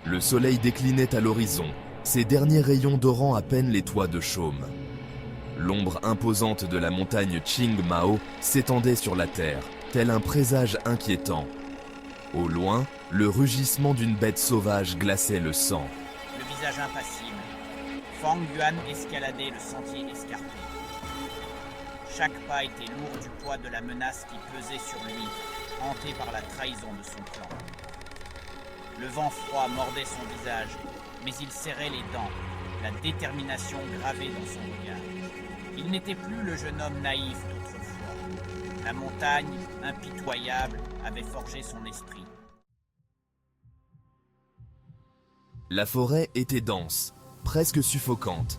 Le soleil déclinait à l'horizon, ses derniers rayons dorant à peine les toits de chaume. L'ombre imposante de la montagne Qingmao s'étendait sur la terre, tel un présage inquiétant. Au loin, le rugissement d'une bête sauvage glaçait le sang. Le visage impassible, Fang Yuan escaladait le sentier escarpé. Chaque pas était lourd du poids de la menace qui pesait sur lui, hanté par la trahison de son clan. Le vent froid mordait son visage, mais il serrait les dents, la détermination gravée dans son regard. Il n'était plus le jeune homme naïf d'autrefois. La montagne, impitoyable, avait forgé son esprit. La forêt était dense, presque suffocante.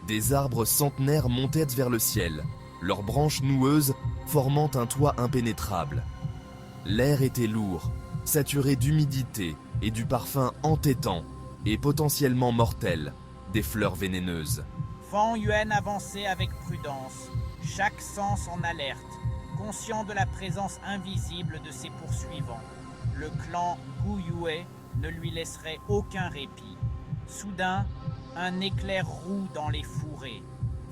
Des arbres centenaires montaient vers le ciel, leurs branches noueuses formant un toit impénétrable. L'air était lourd, saturé d'humidité et du parfum entêtant et potentiellement mortel des fleurs vénéneuses. Fang Yuan avançait avec prudence, chaque sens en alerte, conscient de la présence invisible de ses poursuivants. Le clan Gu Yue ne lui laisserait aucun répit. Soudain, un éclair roux dans les fourrés.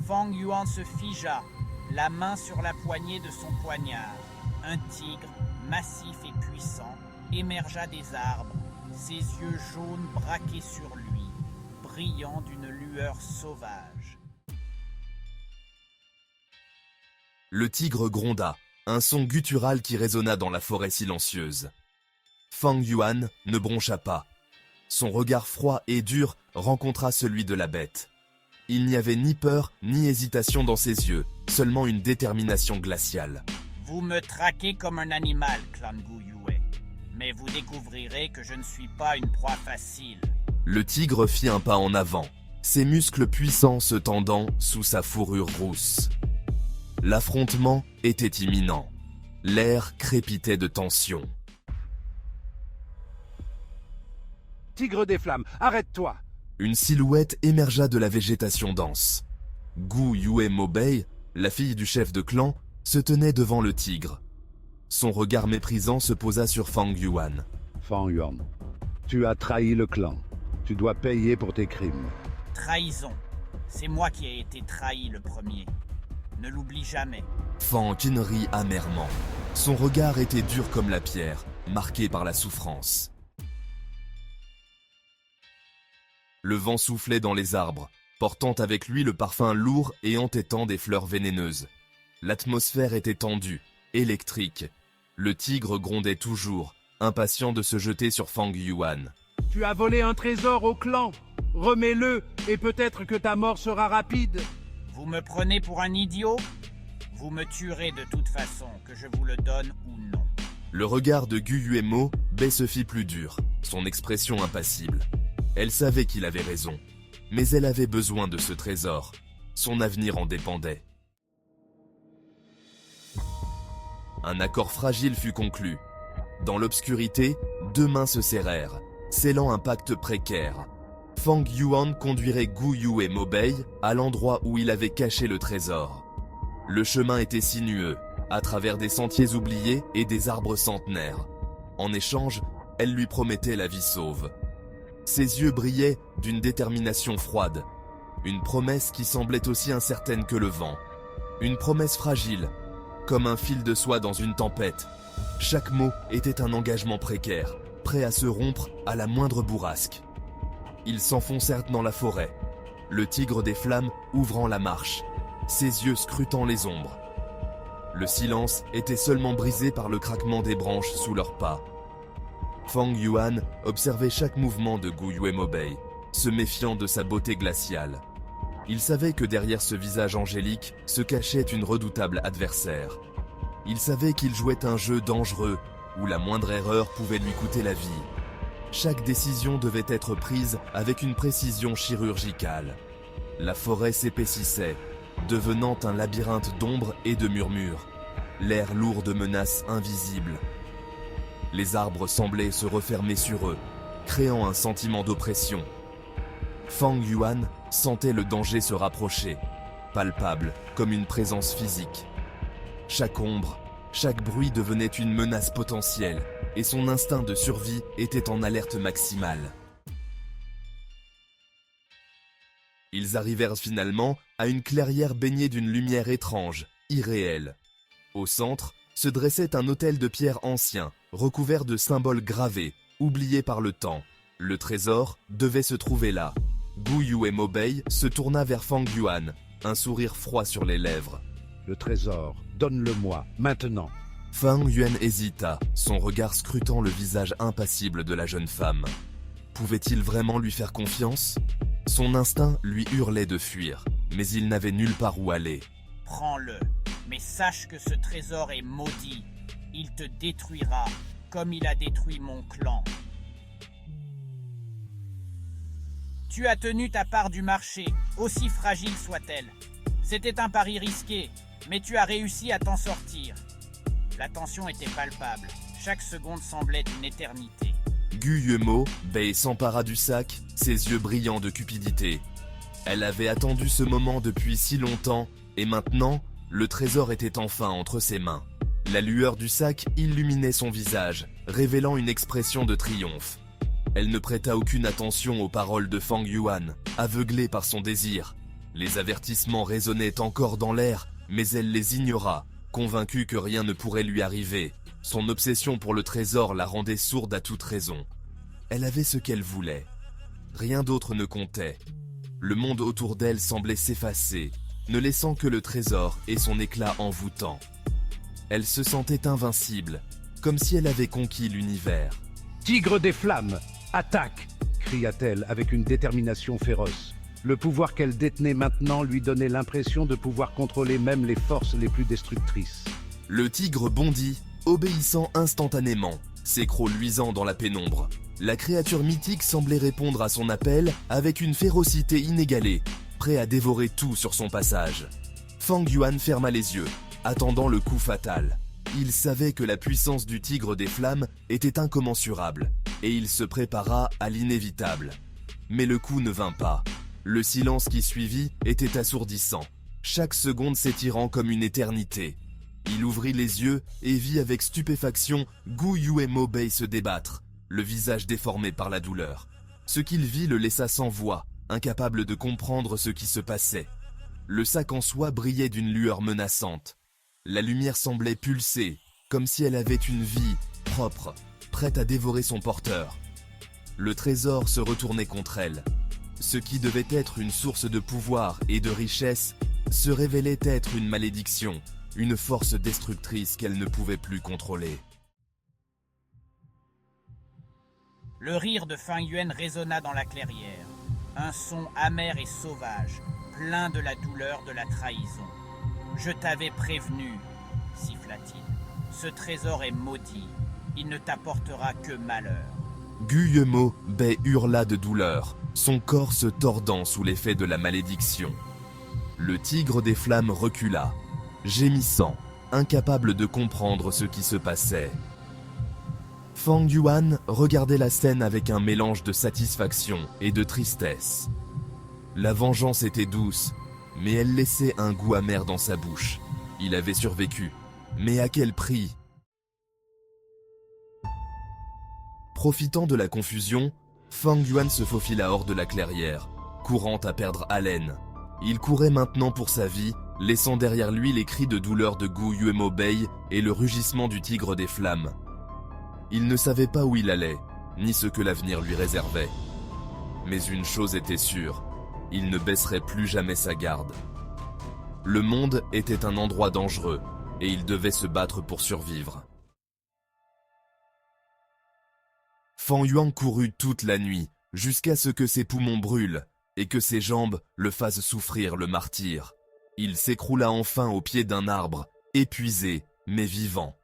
Fang Yuan se figea, la main sur la poignée de son poignard. Un tigre, massif et puissant, émergea des arbres, ses yeux jaunes braqués sur lui, brillant d'une lueur sauvage. Le tigre gronda, un son guttural qui résonna dans la forêt silencieuse. Fang Yuan ne broncha pas. Son regard froid et dur rencontra celui de la bête. Il n'y avait ni peur ni hésitation dans ses yeux, seulement une détermination glaciale. Vous me traquez comme un animal, clan Gu Yue, mais vous découvrirez que je ne suis pas une proie facile. Le tigre fit un pas en avant, ses muscles puissants se tendant sous sa fourrure rousse. L'affrontement était imminent. L'air crépitait de tension. Tigre des flammes, arrête-toi! Une silhouette émergea de la végétation dense. Gu Yue Mobei, la fille du chef de clan, se tenait devant le tigre. Son regard méprisant se posa sur Fang Yuan. Fang Yuan, tu as trahi le clan. Tu dois payer pour tes crimes. Trahison. C'est moi qui ai été trahi le premier. Ne l'oublie jamais. Fang Qin rit amèrement. Son regard était dur comme la pierre, marqué par la souffrance. Le vent soufflait dans les arbres, portant avec lui le parfum lourd et entêtant des fleurs vénéneuses. L'atmosphère était tendue, électrique. Le tigre grondait toujours, impatient de se jeter sur Fang Yuan. Tu as volé un trésor au clan. Remets-le et peut-être que ta mort sera rapide. Vous me prenez pour un idiot? Vous me tuerez de toute façon, que je vous le donne ou non. Le regard de Gu Yuemo se fit plus dur, son expression impassible. Elle savait qu'il avait raison, mais elle avait besoin de ce trésor. Son avenir en dépendait. Un accord fragile fut conclu. Dans l'obscurité, deux mains se serrèrent, scellant un pacte précaire. Fang Yuan conduirait Gu Yue Mobei à l'endroit où il avait caché le trésor. Le chemin était sinueux, à travers des sentiers oubliés et des arbres centenaires. En échange, elle lui promettait la vie sauve. Ses yeux brillaient d'une détermination froide. Une promesse qui semblait aussi incertaine que le vent. Une promesse fragile, comme un fil de soie dans une tempête. Chaque mot était un engagement précaire, prêt à se rompre à la moindre bourrasque. Ils s'enfoncèrent dans la forêt, le tigre des flammes ouvrant la marche, ses yeux scrutant les ombres. Le silence était seulement brisé par le craquement des branches sous leurs pas. Fang Yuan observait chaque mouvement de Gu Yue Mobei, se méfiant de sa beauté glaciale. Il savait que derrière ce visage angélique se cachait une redoutable adversaire. Il savait qu'il jouait un jeu dangereux, où la moindre erreur pouvait lui coûter la vie. Chaque décision devait être prise avec une précision chirurgicale. La forêt s'épaississait, devenant un labyrinthe d'ombres et de murmures, l'air lourd de menaces invisibles. Les arbres semblaient se refermer sur eux, créant un sentiment d'oppression. Fang Yuan sentait le danger se rapprocher, palpable comme une présence physique. Chaque ombre, chaque bruit devenait une menace potentielle, et son instinct de survie était en alerte maximale. Ils arrivèrent finalement à une clairière baignée d'une lumière étrange, irréelle. Au centre se dressait un autel de pierre ancien, recouvert de symboles gravés, oubliés par le temps. Le trésor devait se trouver là. Gu Yue Mobei se tourna vers Fang Yuan, un sourire froid sur les lèvres. Le trésor, donne-le-moi, maintenant. Fang Yuan hésita, son regard scrutant le visage impassible de la jeune femme. Pouvait-il vraiment lui faire confiance? Son instinct lui hurlait de fuir, mais il n'avait nulle part où aller. Prends-le, mais sache que ce trésor est maudit. Il te détruira, comme il a détruit mon clan. Tu as tenu ta part du marché, aussi fragile soit-elle. C'était un pari risqué, mais tu as réussi à t'en sortir. La tension était palpable, chaque seconde semblait une éternité. Gu Yuemobei s'empara du sac, ses yeux brillants de cupidité. Elle avait attendu ce moment depuis si longtemps, et maintenant, le trésor était enfin entre ses mains. La lueur du sac illuminait son visage, révélant une expression de triomphe. Elle ne prêta aucune attention aux paroles de Fang Yuan, aveuglée par son désir. Les avertissements résonnaient encore dans l'air, mais elle les ignora, convaincue que rien ne pourrait lui arriver. Son obsession pour le trésor la rendait sourde à toute raison. Elle avait ce qu'elle voulait. Rien d'autre ne comptait. Le monde autour d'elle semblait s'effacer, ne laissant que le trésor et son éclat envoûtant. Elle se sentait invincible, comme si elle avait conquis l'univers. « Tigre des flammes, attaque !» cria-t-elle avec une détermination féroce. Le pouvoir qu'elle détenait maintenant lui donnait l'impression de pouvoir contrôler même les forces les plus destructrices. Le tigre bondit, obéissant instantanément, ses crocs luisant dans la pénombre. La créature mythique semblait répondre à son appel avec une férocité inégalée, prêt à dévorer tout sur son passage. Fang Yuan ferma les yeux, attendant le coup fatal. Il savait que la puissance du tigre des flammes était incommensurable, et il se prépara à l'inévitable. Mais le coup ne vint pas. Le silence qui suivit était assourdissant, chaque seconde s'étirant comme une éternité. Il ouvrit les yeux et vit avec stupéfaction Gu Yue Mobei se débattre, le visage déformé par la douleur. Ce qu'il vit le laissa sans voix, incapable de comprendre ce qui se passait. Le sac en soie brillait d'une lueur menaçante. La lumière semblait pulser, comme si elle avait une vie propre, prête à dévorer son porteur. Le trésor se retournait contre elle. Ce qui devait être une source de pouvoir et de richesse se révélait être une malédiction, une force destructrice qu'elle ne pouvait plus contrôler. Le rire de Fang Yuan résonna dans la clairière. Un son amer et sauvage, plein de la douleur de la trahison. « Je t'avais prévenu, siffla-t-il. Ce trésor est maudit. Il ne t'apportera que malheur. » Gu Yuemobei hurla de douleur, son corps se tordant sous l'effet de la malédiction. Le tigre des flammes recula, gémissant, incapable de comprendre ce qui se passait. Fang Yuan regardait la scène avec un mélange de satisfaction et de tristesse. La vengeance était douce, mais elle laissait un goût amer dans sa bouche. Il avait survécu, mais à quel prix? Profitant de la confusion, Fang Yuan se faufila hors de la clairière, courant à perdre haleine. Il courait maintenant pour sa vie, laissant derrière lui les cris de douleur de Gu Yuemobei et le rugissement du tigre des flammes. Il ne savait pas où il allait, ni ce que l'avenir lui réservait. Mais une chose était sûre, il ne baisserait plus jamais sa garde. Le monde était un endroit dangereux, et il devait se battre pour survivre. Fang Yuan courut toute la nuit, jusqu'à ce que ses poumons brûlent, et que ses jambes le fassent souffrir le martyre. Il s'écroula enfin au pied d'un arbre, épuisé, mais vivant.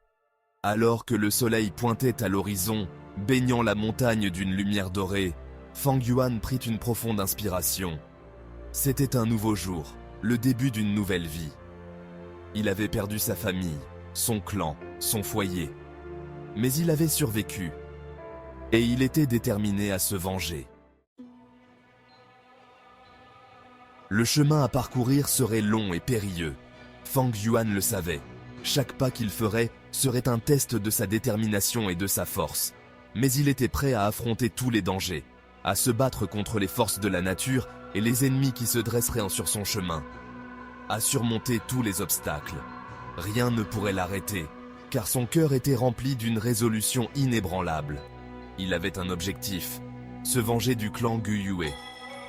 Alors que le soleil pointait à l'horizon, baignant la montagne d'une lumière dorée, Fang Yuan prit une profonde inspiration. C'était un nouveau jour, le début d'une nouvelle vie. Il avait perdu sa famille, son clan, son foyer. Mais il avait survécu. Et il était déterminé à se venger. Le chemin à parcourir serait long et périlleux. Fang Yuan le savait. Chaque pas qu'il ferait serait un test de sa détermination et de sa force. Mais il était prêt à affronter tous les dangers, à se battre contre les forces de la nature et les ennemis qui se dresseraient sur son chemin. À surmonter tous les obstacles. Rien ne pourrait l'arrêter, car son cœur était rempli d'une résolution inébranlable. Il avait un objectif, se venger du clan Guyue.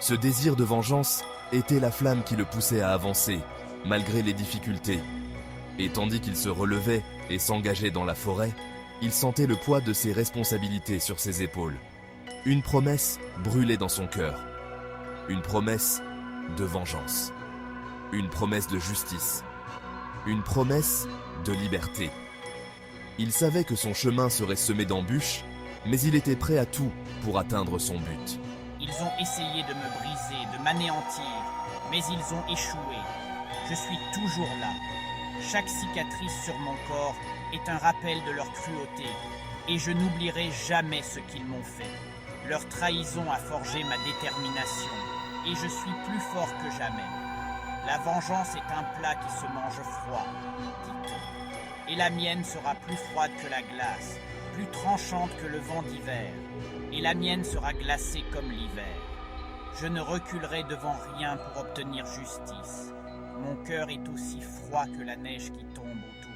Ce désir de vengeance était la flamme qui le poussait à avancer, malgré les difficultés. Et tandis qu'il se relevait et s'engageait dans la forêt, il sentait le poids de ses responsabilités sur ses épaules. Une promesse brûlait dans son cœur. Une promesse de vengeance. Une promesse de justice. Une promesse de liberté. Il savait que son chemin serait semé d'embûches, mais il était prêt à tout pour atteindre son but. Ils ont essayé de me briser, de m'anéantir, mais ils ont échoué. Je suis toujours là. Chaque cicatrice sur mon corps est un rappel de leur cruauté, et je n'oublierai jamais ce qu'ils m'ont fait. Leur trahison a forgé ma détermination, et je suis plus fort que jamais. La vengeance est un plat qui se mange froid, dit-on. Et la mienne sera plus froide que la glace, plus tranchante que le vent d'hiver. Et la mienne sera glacée comme l'hiver. Je ne reculerai devant rien pour obtenir justice. Mon cœur est aussi froid que la neige qui tombe autour